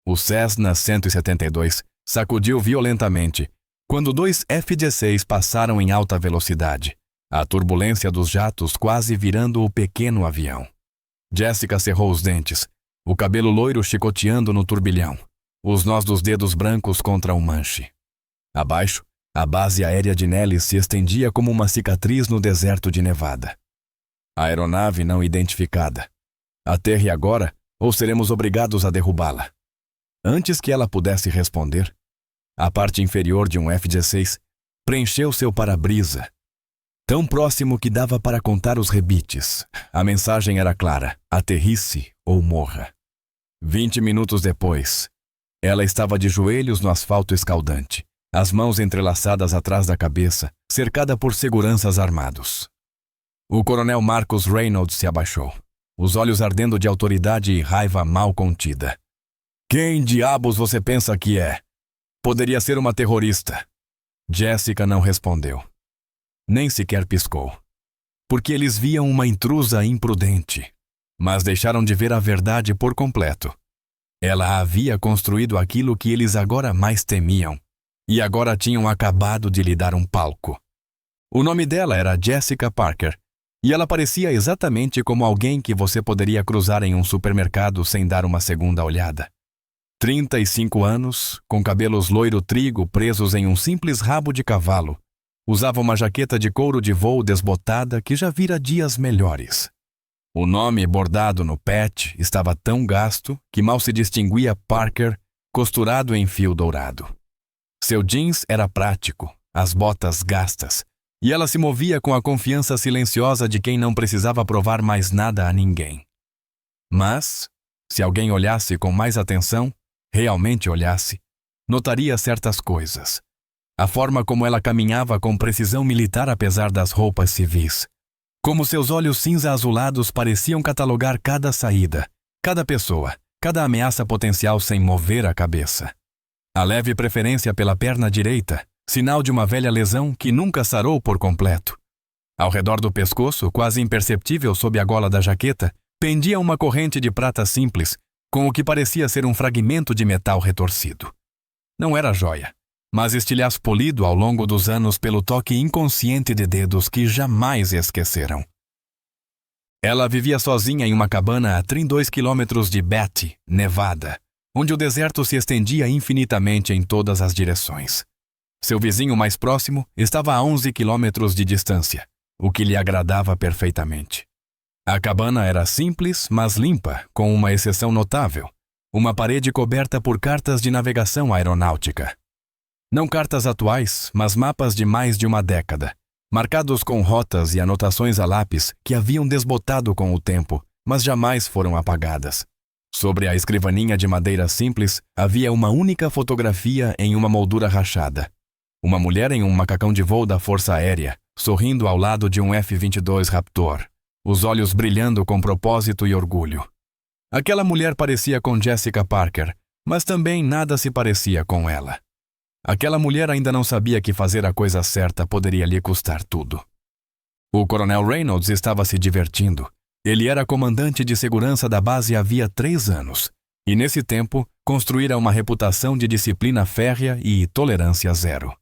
O Cessna 172 sacudiu violentamente quando dois F-16 passaram em alta velocidade, a turbulência dos jatos quase virando o pequeno avião. Jessica cerrou os dentes, o cabelo loiro chicoteando no turbilhão, os nós dos dedos brancos contra o manche. Abaixo, a base aérea de Nellis se estendia como uma cicatriz no deserto de Nevada. A aeronave não identificada. Aterre agora, ou seremos obrigados a derrubá-la. Antes que ela pudesse responder, a parte inferior de um F-16 preencheu seu para-brisa. Tão próximo que dava para contar os rebites. A mensagem era clara: aterrisse ou morra. 20 minutos depois, ela estava de joelhos no asfalto escaldante, as mãos entrelaçadas atrás da cabeça, cercada por seguranças armados. O coronel Marcus Reynolds se abaixou, os olhos ardendo de autoridade e raiva mal contida. Quem diabos você pensa que é? Poderia ser uma terrorista. Jessica não respondeu. Nem sequer piscou. Porque eles viam uma intrusa imprudente, mas deixaram de ver a verdade por completo. Ela havia construído aquilo que eles agora mais temiam, e agora tinham acabado de lhe dar um palco. O nome dela era Jessica Parker, e ela parecia exatamente como alguém que você poderia cruzar em um supermercado sem dar uma segunda olhada. 35 anos, com cabelos loiro-trigo presos em um simples rabo de cavalo, usava uma jaqueta de couro de voo desbotada que já vira dias melhores. O nome bordado no patch estava tão gasto que mal se distinguia Parker costurado em fio dourado. Seu jeans era prático, as botas gastas, e ela se movia com a confiança silenciosa de quem não precisava provar mais nada a ninguém. Mas, se alguém olhasse com mais atenção, realmente olhasse, notaria certas coisas. A forma como ela caminhava com precisão militar apesar das roupas civis. Como seus olhos cinza-azulados pareciam catalogar cada saída, cada pessoa, cada ameaça potencial sem mover a cabeça. A leve preferência pela perna direita, sinal de uma velha lesão que nunca sarou por completo. Ao redor do pescoço, quase imperceptível sob a gola da jaqueta, pendia uma corrente de prata simples, com o que parecia ser um fragmento de metal retorcido. Não era joia, mas estilhaço polido ao longo dos anos pelo toque inconsciente de dedos que jamais esqueceram. Ela vivia sozinha em uma cabana a 32 quilômetros de Betty, Nevada, onde o deserto se estendia infinitamente em todas as direções. Seu vizinho mais próximo estava a 11 quilômetros de distância, o que lhe agradava perfeitamente. A cabana era simples, mas limpa, com uma exceção notável: uma parede coberta por cartas de navegação aeronáutica. Não cartas atuais, mas mapas de mais de uma década, marcados com rotas e anotações a lápis que haviam desbotado com o tempo, mas jamais foram apagadas. Sobre a escrivaninha de madeira simples havia uma única fotografia em uma moldura rachada. Uma mulher em um macacão de voo da Força Aérea, sorrindo ao lado de um F-22 Raptor, os olhos brilhando com propósito e orgulho. Aquela mulher parecia com Jessica Parker, mas também nada se parecia com ela. Aquela mulher ainda não sabia que fazer a coisa certa poderia lhe custar tudo. O coronel Reynolds estava se divertindo. Ele era comandante de segurança da base havia 3 anos, e nesse tempo construíra uma reputação de disciplina férrea e tolerância zero.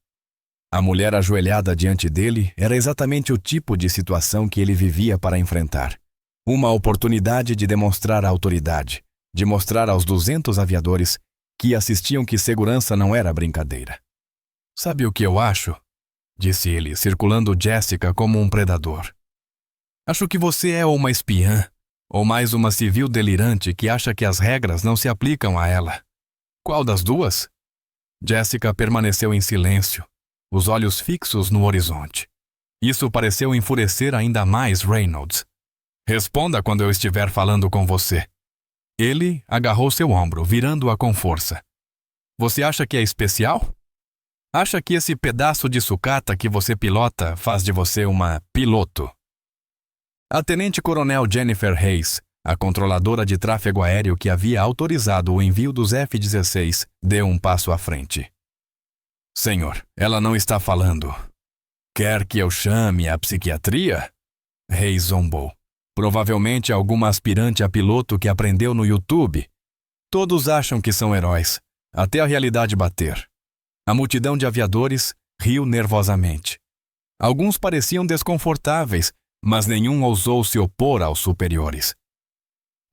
A mulher ajoelhada diante dele era exatamente o tipo de situação que ele vivia para enfrentar. Uma oportunidade de demonstrar autoridade, de mostrar aos 200 aviadores que assistiam que segurança não era brincadeira. Sabe o que eu acho? Disse ele, circulando Jessica como um predador. Acho que você é uma espiã, ou mais uma civil delirante que acha que as regras não se aplicam a ela. Qual das duas? Jessica permaneceu em silêncio, os olhos fixos no horizonte. Isso pareceu enfurecer ainda mais Reynolds. Responda quando eu estiver falando com você. Ele agarrou seu ombro, virando-a com força. Você acha que é especial? Acha que esse pedaço de sucata que você pilota faz de você uma piloto? A tenente-coronel Jennifer Hayes, a controladora de tráfego aéreo que havia autorizado o envio dos F-16, deu um passo à frente. Senhor, ela não está falando. Quer que eu chame a psiquiatria? Hayes zombou. Provavelmente alguma aspirante a piloto que aprendeu no YouTube. Todos acham que são heróis, até a realidade bater. A multidão de aviadores riu nervosamente. Alguns pareciam desconfortáveis, mas nenhum ousou se opor aos superiores.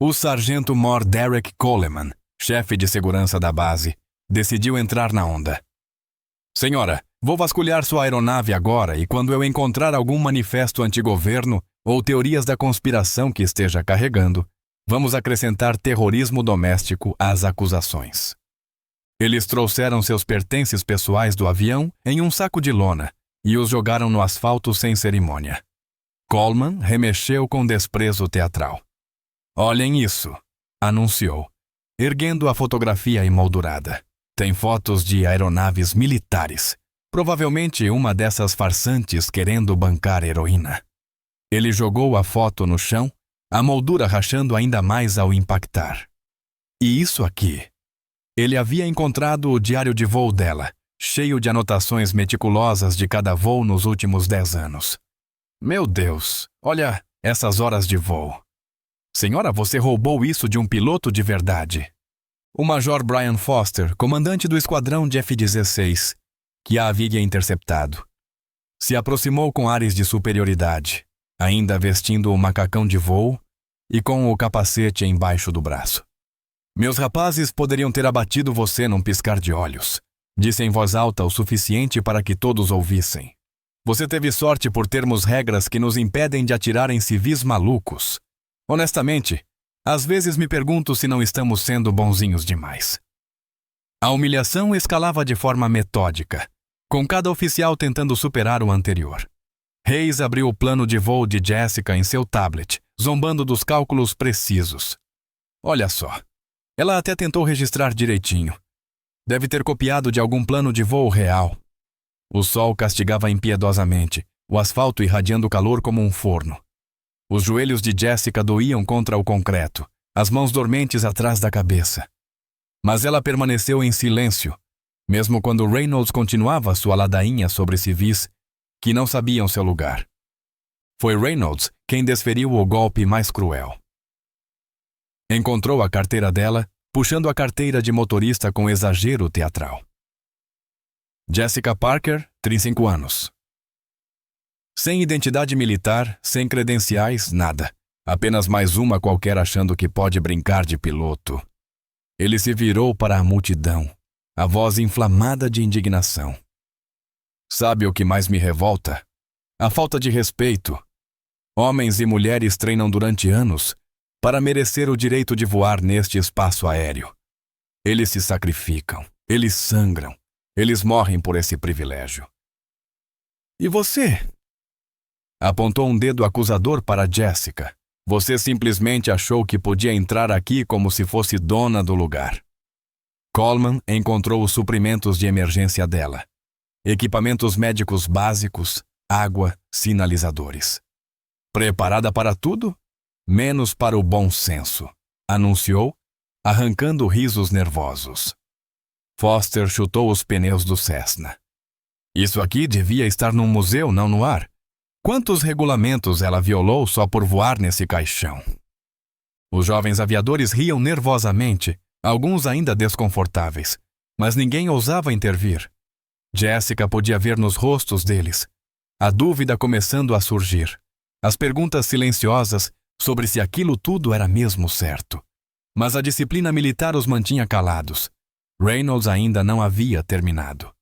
O sargento Mor Derek Coleman, chefe de segurança da base, decidiu entrar na onda. Senhora, vou vasculhar sua aeronave agora e quando eu encontrar algum manifesto antigoverno ou teorias da conspiração que esteja carregando, vamos acrescentar terrorismo doméstico às acusações. Eles trouxeram seus pertences pessoais do avião em um saco de lona e os jogaram no asfalto sem cerimônia. Coleman remexeu com desprezo teatral. Olhem isso, anunciou, erguendo a fotografia emoldurada. Tem fotos de aeronaves militares, provavelmente uma dessas farsantes querendo bancar heroína. Ele jogou a foto no chão, a moldura rachando ainda mais ao impactar. E isso aqui? Ele havia encontrado o diário de voo dela, cheio de anotações meticulosas de cada voo nos últimos 10 anos. Meu Deus, olha essas horas de voo. Senhora, você roubou isso de um piloto de verdade. O Major Brian Foster, comandante do esquadrão de F-16, que a havia interceptado, se aproximou com ares de superioridade, ainda vestindo o macacão de voo e com o capacete embaixo do braço. Meus rapazes poderiam ter abatido você num piscar de olhos, disse em voz alta o suficiente para que todos ouvissem. Você teve sorte por termos regras que nos impedem de atirar em civis malucos. Honestamente, às vezes me pergunto se não estamos sendo bonzinhos demais. A humilhação escalava de forma metódica, com cada oficial tentando superar o anterior. Hayes abriu o plano de voo de Jessica em seu tablet, zombando dos cálculos precisos. Olha só, ela até tentou registrar direitinho. Deve ter copiado de algum plano de voo real. O sol castigava impiedosamente, o asfalto irradiando calor como um forno. Os joelhos de Jessica doíam contra o concreto, as mãos dormentes atrás da cabeça. Mas ela permaneceu em silêncio, mesmo quando Reynolds continuava sua ladainha sobre civis que não sabiam seu lugar. Foi Reynolds quem desferiu o golpe mais cruel. Encontrou a carteira dela, puxando a carteira de motorista com exagero teatral. Jessica Parker, 35 anos. Sem identidade militar, sem credenciais, nada. Apenas mais uma qualquer achando que pode brincar de piloto. Ele se virou para a multidão, a voz inflamada de indignação. Sabe o que mais me revolta? A falta de respeito. Homens e mulheres treinam durante anos para merecer o direito de voar neste espaço aéreo. Eles se sacrificam, eles sangram, eles morrem por esse privilégio. E você? Apontou um dedo acusador para Jessica. Você simplesmente achou que podia entrar aqui como se fosse dona do lugar. Coleman encontrou os suprimentos de emergência dela. Equipamentos médicos básicos, água, sinalizadores. Preparada para tudo? Menos para o bom senso, anunciou, arrancando risos nervosos. Foster chutou os pneus do Cessna. Isso aqui devia estar num museu, não no ar. Quantos regulamentos ela violou só por voar nesse caixão? Os jovens aviadores riam nervosamente, alguns ainda desconfortáveis, mas ninguém ousava intervir. Jessica podia ver nos rostos deles a dúvida começando a surgir, as perguntas silenciosas sobre se aquilo tudo era mesmo certo. Mas a disciplina militar os mantinha calados. Reynolds ainda não havia terminado.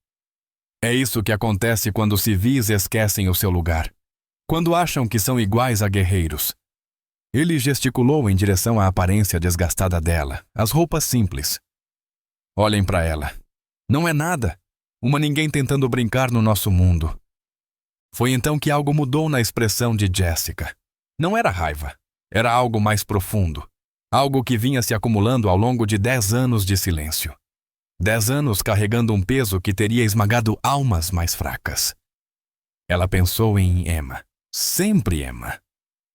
É isso que acontece quando civis esquecem o seu lugar, quando acham que são iguais a guerreiros. Ele gesticulou em direção à aparência desgastada dela, as roupas simples. Olhem para ela. Não é nada. Uma ninguém tentando brincar no nosso mundo. Foi então que algo mudou na expressão de Jessica. Não era raiva. Era algo mais profundo. Algo que vinha se acumulando ao longo de 10 anos de silêncio. 10 anos carregando um peso que teria esmagado almas mais fracas. Ela pensou em Emma. Sempre Emma.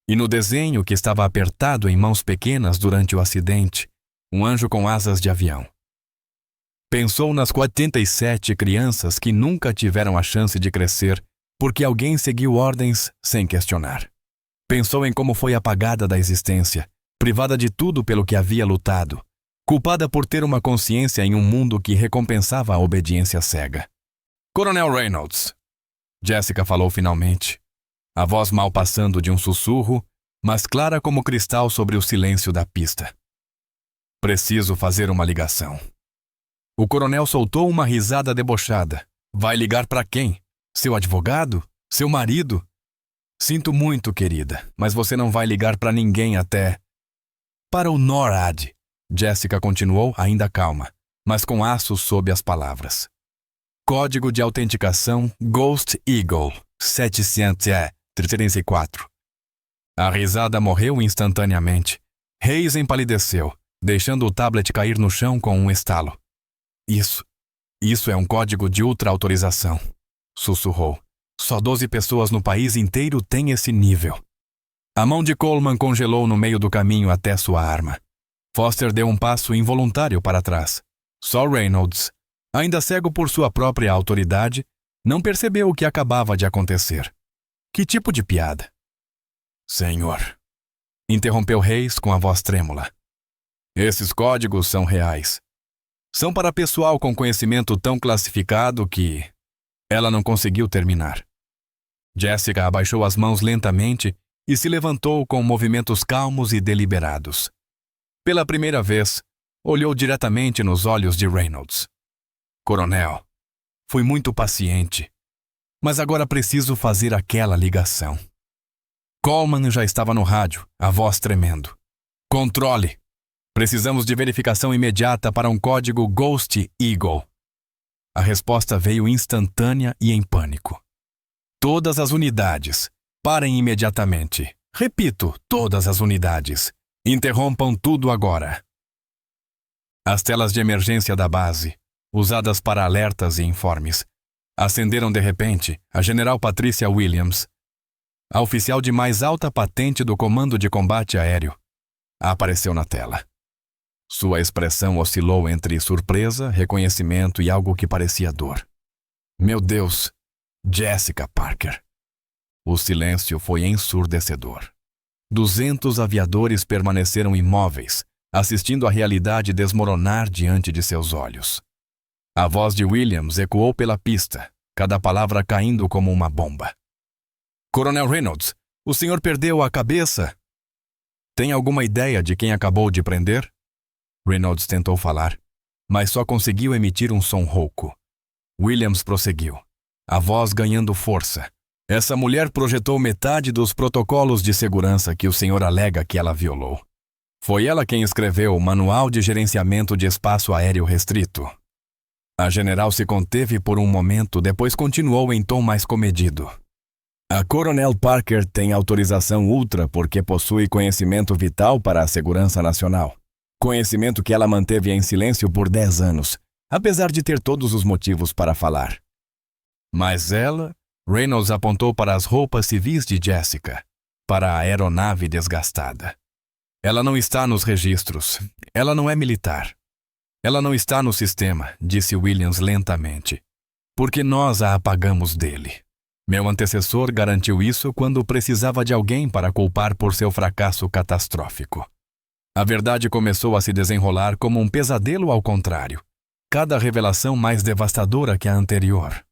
E no desenho que estava apertado em mãos pequenas durante o acidente, um anjo com asas de avião. Pensou nas 47 crianças que nunca tiveram a chance de crescer porque alguém seguiu ordens sem questionar. Pensou em como foi apagada da existência, privada de tudo pelo que havia lutado, culpada por ter uma consciência em um mundo que recompensava a obediência cega. Coronel Reynolds, Jessica falou finalmente, a voz mal passando de um sussurro, mas clara como cristal sobre o silêncio da pista. Preciso fazer uma ligação. O coronel soltou uma risada debochada. Vai ligar para quem? Seu advogado? Seu marido? Sinto muito, querida, mas você não vai ligar para ninguém até... Para o NORAD, Jessica continuou ainda calma, mas com aços sob as palavras. Código de autenticação Ghost Eagle 734. A risada morreu instantaneamente. Hayes empalideceu, deixando o tablet cair no chão com um estalo. Isso é um código de ultra-autorização, sussurrou. Só 12 pessoas no país inteiro têm esse nível. A mão de Coleman congelou no meio do caminho até sua arma. Foster deu um passo involuntário para trás. Só Reynolds, ainda cego por sua própria autoridade, não percebeu o que acabava de acontecer. Que tipo de piada? Senhor, interrompeu Hayes com a voz trêmula. Esses códigos são reais. São para pessoal com conhecimento tão classificado que... Ela não conseguiu terminar. Jessica abaixou as mãos lentamente e se levantou com movimentos calmos e deliberados. Pela primeira vez, olhou diretamente nos olhos de Reynolds. Coronel, fui muito paciente, mas agora preciso fazer aquela ligação. Coleman já estava no rádio, a voz tremendo. Controle! Precisamos de verificação imediata para um código Ghost Eagle. A resposta veio instantânea e em pânico. Todas as unidades, parem imediatamente. Repito, todas as unidades. Interrompam tudo agora. As telas de emergência da base, usadas para alertas e informes, acenderam de repente a General Patricia Williams, a oficial de mais alta patente do Comando de Combate Aéreo. Apareceu na tela. Sua expressão oscilou entre surpresa, reconhecimento e algo que parecia dor. Meu Deus, Jessica Parker. O silêncio foi ensurdecedor. 200 aviadores permaneceram imóveis, assistindo a realidade desmoronar diante de seus olhos. A voz de Williams ecoou pela pista, cada palavra caindo como uma bomba. Coronel Reynolds, o senhor perdeu a cabeça? Tem alguma ideia de quem acabou de prender? Reynolds tentou falar, mas só conseguiu emitir um som rouco. Williams prosseguiu, a voz ganhando força. Essa mulher projetou metade dos protocolos de segurança que o senhor alega que ela violou. Foi ela quem escreveu o Manual de Gerenciamento de Espaço Aéreo Restrito. A general se conteve por um momento, depois continuou em tom mais comedido. A Coronel Parker tem autorização ultra porque possui conhecimento vital para a segurança nacional. Conhecimento que ela manteve em silêncio por 10 anos, apesar de ter todos os motivos para falar. Mas ela... Reynolds apontou para as roupas civis de Jessica, para a aeronave desgastada. Ela não está nos registros. Ela não é militar. Ela não está no sistema, disse Williams lentamente, porque nós a apagamos dele. Meu antecessor garantiu isso quando precisava de alguém para culpar por seu fracasso catastrófico. A verdade começou a se desenrolar como um pesadelo ao contrário, cada revelação mais devastadora que a anterior.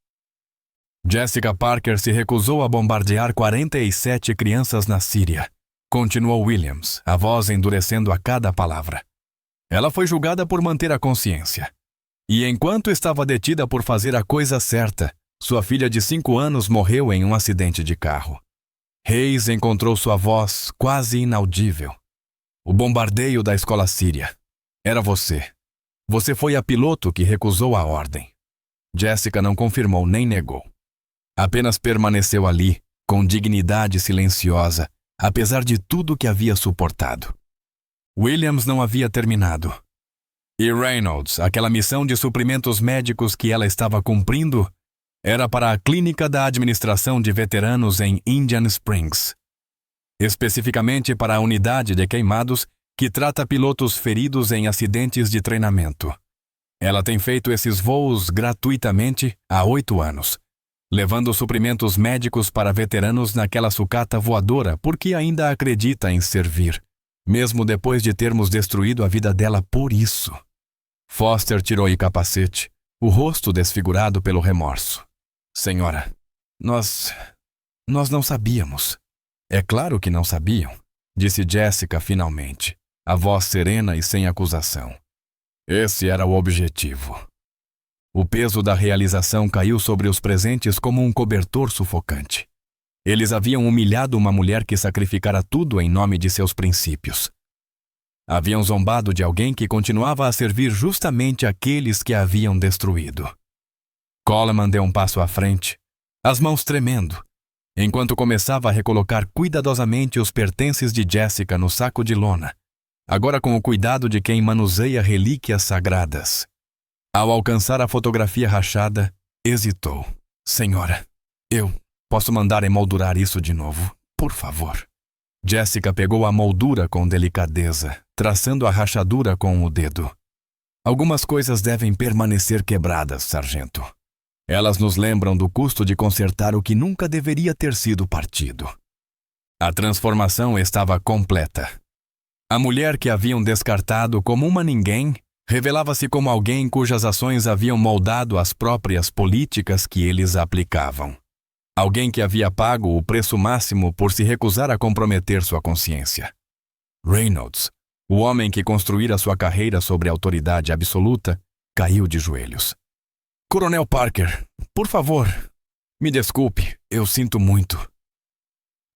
Jessica Parker se recusou a bombardear 47 crianças na Síria, continuou Williams, a voz endurecendo a cada palavra. Ela foi julgada por manter a consciência. E enquanto estava detida por fazer a coisa certa, sua filha de 5 anos morreu em um acidente de carro. Hayes encontrou sua voz quase inaudível. O bombardeio da escola síria. Era você. Você foi a piloto que recusou a ordem. Jessica não confirmou nem negou. Apenas permaneceu ali, com dignidade silenciosa, apesar de tudo que havia suportado. Williams não havia terminado. E Reynolds, aquela missão de suprimentos médicos que ela estava cumprindo, era para a Clínica da Administração de Veteranos em Indian Springs. Especificamente para a unidade de queimados que trata pilotos feridos em acidentes de treinamento. Ela tem feito esses voos gratuitamente há 8 anos. Levando suprimentos médicos para veteranos naquela sucata voadora porque ainda acredita em servir, mesmo depois de termos destruído a vida dela por isso. Foster tirou o capacete, o rosto desfigurado pelo remorso. Senhora, nós não sabíamos. É claro que não sabiam, disse Jessica finalmente, a voz serena e sem acusação. Esse era o objetivo. O peso da realização caiu sobre os presentes como um cobertor sufocante. Eles haviam humilhado uma mulher que sacrificara tudo em nome de seus princípios. Haviam zombado de alguém que continuava a servir justamente aqueles que a haviam destruído. Coleman deu um passo à frente, as mãos tremendo, enquanto começava a recolocar cuidadosamente os pertences de Jessica no saco de lona, agora com o cuidado de quem manuseia relíquias sagradas. Ao alcançar a fotografia rachada, hesitou. Senhora, eu posso mandar emoldurar isso de novo, por favor. Jessica pegou a moldura com delicadeza, traçando a rachadura com o dedo. Algumas coisas devem permanecer quebradas, sargento. Elas nos lembram do custo de consertar o que nunca deveria ter sido partido. A transformação estava completa. A mulher que haviam descartado como uma ninguém revelava-se como alguém cujas ações haviam moldado as próprias políticas que eles aplicavam. Alguém que havia pago o preço máximo por se recusar a comprometer sua consciência. Reynolds, o homem que construíra sua carreira sobre autoridade absoluta, caiu de joelhos. Coronel Parker, por favor, me desculpe, eu sinto muito.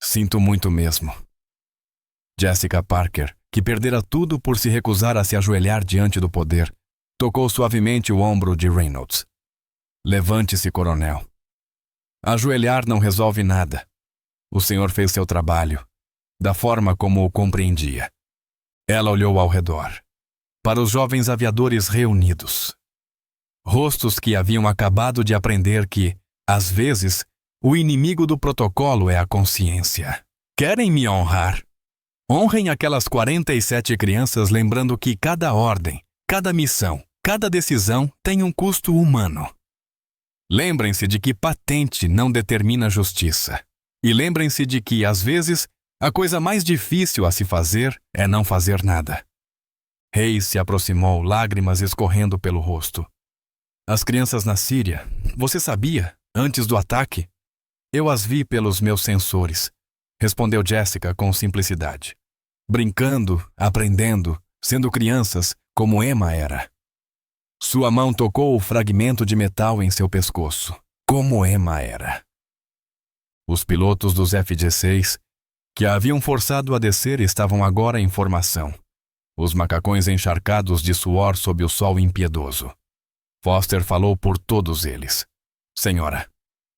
Sinto muito mesmo. Jessica Parker, que perdera tudo por se recusar a se ajoelhar diante do poder, tocou suavemente o ombro de Reynolds. Levante-se, coronel. Ajoelhar não resolve nada. O senhor fez seu trabalho, da forma como o compreendia. Ela olhou ao redor, para os jovens aviadores reunidos. Rostos que haviam acabado de aprender que, às vezes, o inimigo do protocolo é a consciência. Querem me honrar? Honrem aquelas 47 crianças lembrando que cada ordem, cada missão, cada decisão tem um custo humano. Lembrem-se de que patente não determina justiça. E lembrem-se de que, às vezes, a coisa mais difícil a se fazer é não fazer nada. Hayes se aproximou, lágrimas escorrendo pelo rosto. As crianças na Síria, você sabia, antes do ataque? Eu as vi pelos meus sensores, respondeu Jessica com simplicidade. Brincando, aprendendo, sendo crianças, como Emma era. Sua mão tocou o fragmento de metal em seu pescoço, como Emma era. Os pilotos dos F-16, que a haviam forçado a descer, estavam agora em formação. Os macacões encharcados de suor sob o sol impiedoso. Foster falou por todos eles. Senhora,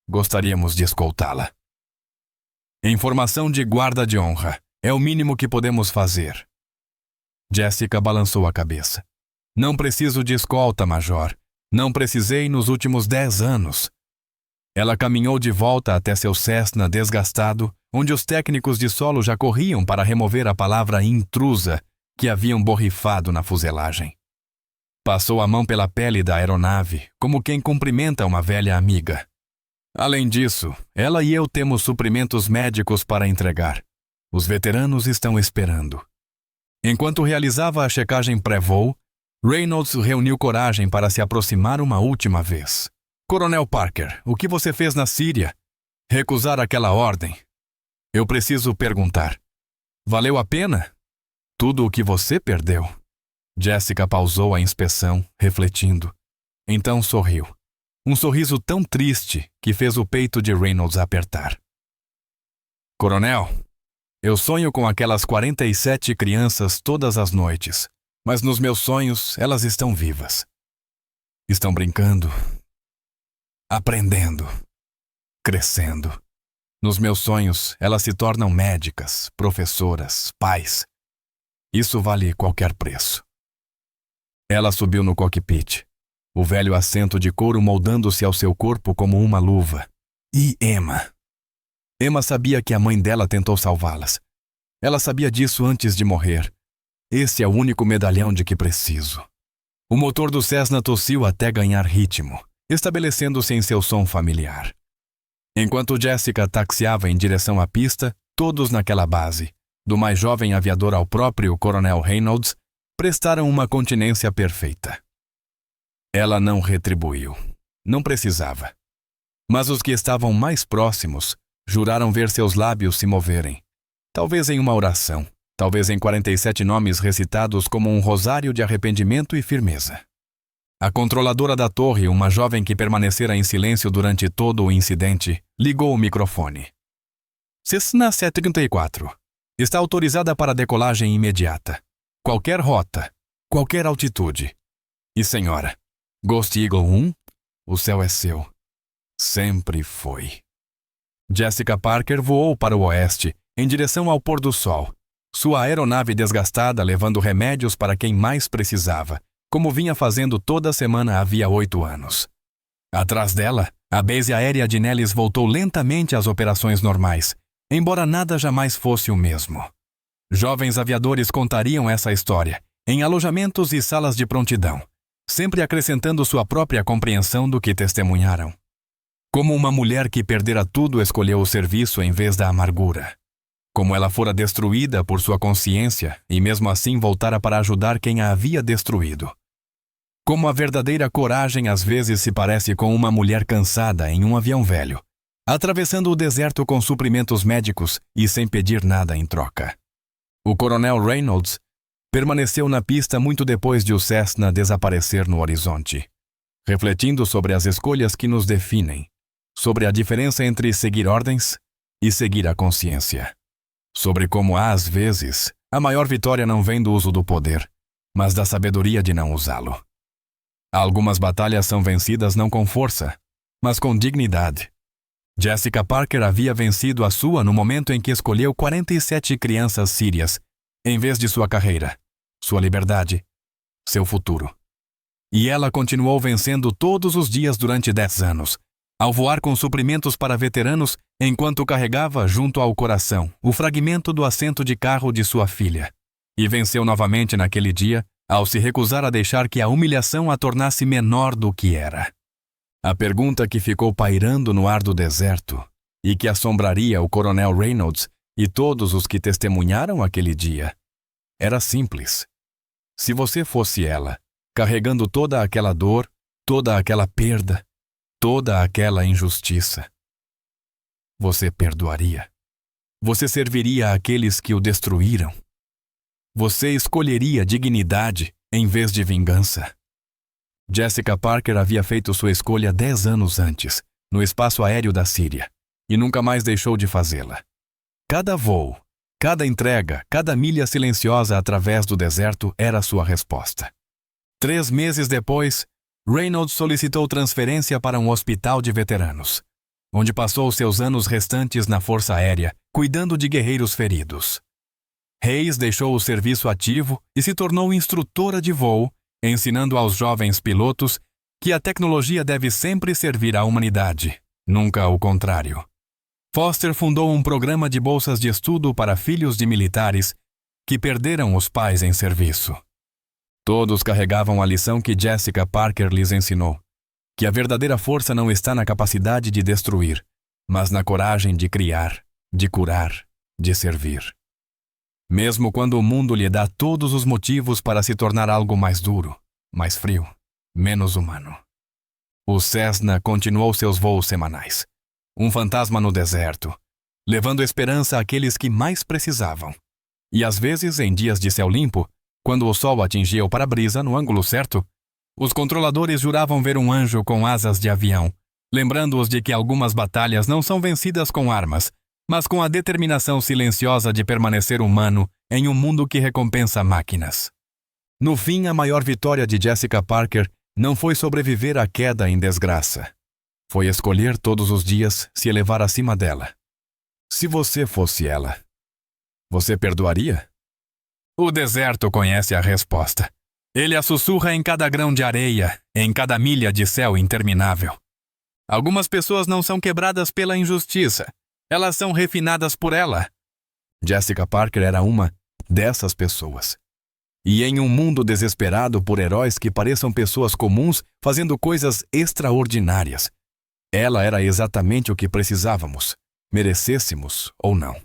gostaríamos de escoltá-la. Em formação de guarda de honra, é o mínimo que podemos fazer. Jessica balançou a cabeça. Não preciso de escolta, Major. Não precisei nos últimos 10 anos. Ela caminhou de volta até seu Cessna desgastado, onde os técnicos de solo já corriam para remover a palavra intrusa que haviam borrifado na fuselagem. Passou a mão pela pele da aeronave, como quem cumprimenta uma velha amiga. Além disso, ela e eu temos suprimentos médicos para entregar. Os veteranos estão esperando. Enquanto realizava a checagem pré-voo, Reynolds reuniu coragem para se aproximar uma última vez. Coronel Parker, o que você fez na Síria? Recusar aquela ordem. Eu preciso perguntar. Valeu a pena? Tudo o que você perdeu? Jessica pausou a inspeção, refletindo. Então sorriu. Um sorriso tão triste que fez o peito de Reynolds apertar. Coronel, eu sonho com aquelas 47 crianças todas as noites, mas nos meus sonhos elas estão vivas. Estão brincando, aprendendo, crescendo. Nos meus sonhos, elas se tornam médicas, professoras, pais. Isso vale qualquer preço. Ela subiu no cockpit, o velho assento de couro moldando-se ao seu corpo como uma luva. E Emma? Emma sabia que a mãe dela tentou salvá-las. Ela sabia disso antes de morrer. Esse é o único medalhão de que preciso. O motor do Cessna tossiu até ganhar ritmo, estabelecendo-se em seu som familiar. Enquanto Jessica taxiava em direção à pista, todos naquela base, do mais jovem aviador ao próprio Coronel Reynolds, prestaram uma continência perfeita. Ela não retribuiu. Não precisava. Mas os que estavam mais próximos juraram ver seus lábios se moverem. Talvez em uma oração, talvez em 47 nomes recitados como um rosário de arrependimento e firmeza. A controladora da torre, uma jovem que permanecera em silêncio durante todo o incidente, ligou o microfone. Cessna 734. Está autorizada para decolagem imediata. Qualquer rota, qualquer altitude. E senhora, Ghost Eagle 1, o céu é seu. Sempre foi. Jessica Parker voou para o oeste, em direção ao pôr do sol. Sua aeronave desgastada levando remédios para quem mais precisava, como vinha fazendo toda semana havia 8 anos. Atrás dela, a base aérea de Nellis voltou lentamente às operações normais, embora nada jamais fosse o mesmo. Jovens aviadores contariam essa história, em alojamentos e salas de prontidão, sempre acrescentando sua própria compreensão do que testemunharam. Como uma mulher que perdera tudo escolheu o serviço em vez da amargura. Como ela fora destruída por sua consciência e mesmo assim voltara para ajudar quem a havia destruído. Como a verdadeira coragem às vezes se parece com uma mulher cansada em um avião velho, atravessando o deserto com suprimentos médicos e sem pedir nada em troca. O Coronel Reynolds permaneceu na pista muito depois de o Cessna desaparecer no horizonte, refletindo sobre as escolhas que nos definem, sobre a diferença entre seguir ordens e seguir a consciência. Sobre como, às vezes, a maior vitória não vem do uso do poder, mas da sabedoria de não usá-lo. Algumas batalhas são vencidas não com força, mas com dignidade. Jessica Parker havia vencido a sua no momento em que escolheu 47 crianças sírias, em vez de sua carreira, sua liberdade, seu futuro. E ela continuou vencendo todos os dias durante 10 anos, ao voar com suprimentos para veteranos enquanto carregava junto ao coração o fragmento do assento de carro de sua filha. E venceu novamente naquele dia, ao se recusar a deixar que a humilhação a tornasse menor do que era. A pergunta que ficou pairando no ar do deserto e que assombraria o Coronel Reynolds e todos os que testemunharam aquele dia era simples. Se você fosse ela, carregando toda aquela dor, toda aquela perda, toda aquela injustiça, você perdoaria? Você serviria àqueles que o destruíram? Você escolheria dignidade em vez de vingança? Jessica Parker havia feito sua escolha 10 anos antes, no espaço aéreo da Síria, e nunca mais deixou de fazê-la. Cada voo, cada entrega, cada milha silenciosa através do deserto era sua resposta. 3 meses depois, Reynolds solicitou transferência para um hospital de veteranos, onde passou seus anos restantes na Força Aérea, cuidando de guerreiros feridos. Hayes deixou o serviço ativo e se tornou instrutora de voo, ensinando aos jovens pilotos que a tecnologia deve sempre servir à humanidade, nunca o contrário. Foster fundou um programa de bolsas de estudo para filhos de militares que perderam os pais em serviço. Todos carregavam a lição que Jessica Parker lhes ensinou, que a verdadeira força não está na capacidade de destruir, mas na coragem de criar, de curar, de servir. Mesmo quando o mundo lhe dá todos os motivos para se tornar algo mais duro, mais frio, menos humano. O Cessna continuou seus voos semanais, um fantasma no deserto, levando esperança àqueles que mais precisavam. E às vezes, em dias de céu limpo, quando o sol atingia o para-brisa no ângulo certo, os controladores juravam ver um anjo com asas de avião, lembrando-os de que algumas batalhas não são vencidas com armas, mas com a determinação silenciosa de permanecer humano em um mundo que recompensa máquinas. No fim, a maior vitória de Jessica Parker não foi sobreviver à queda em desgraça. Foi escolher todos os dias se elevar acima dela. Se você fosse ela, você perdoaria? O deserto conhece a resposta. Ele a sussurra em cada grão de areia, em cada milha de céu interminável. Algumas pessoas não são quebradas pela injustiça. Elas são refinadas por ela. Jessica Parker era uma dessas pessoas. E em um mundo desesperado por heróis que pareçam pessoas comuns fazendo coisas extraordinárias, ela era exatamente o que precisávamos, merecêssemos ou não.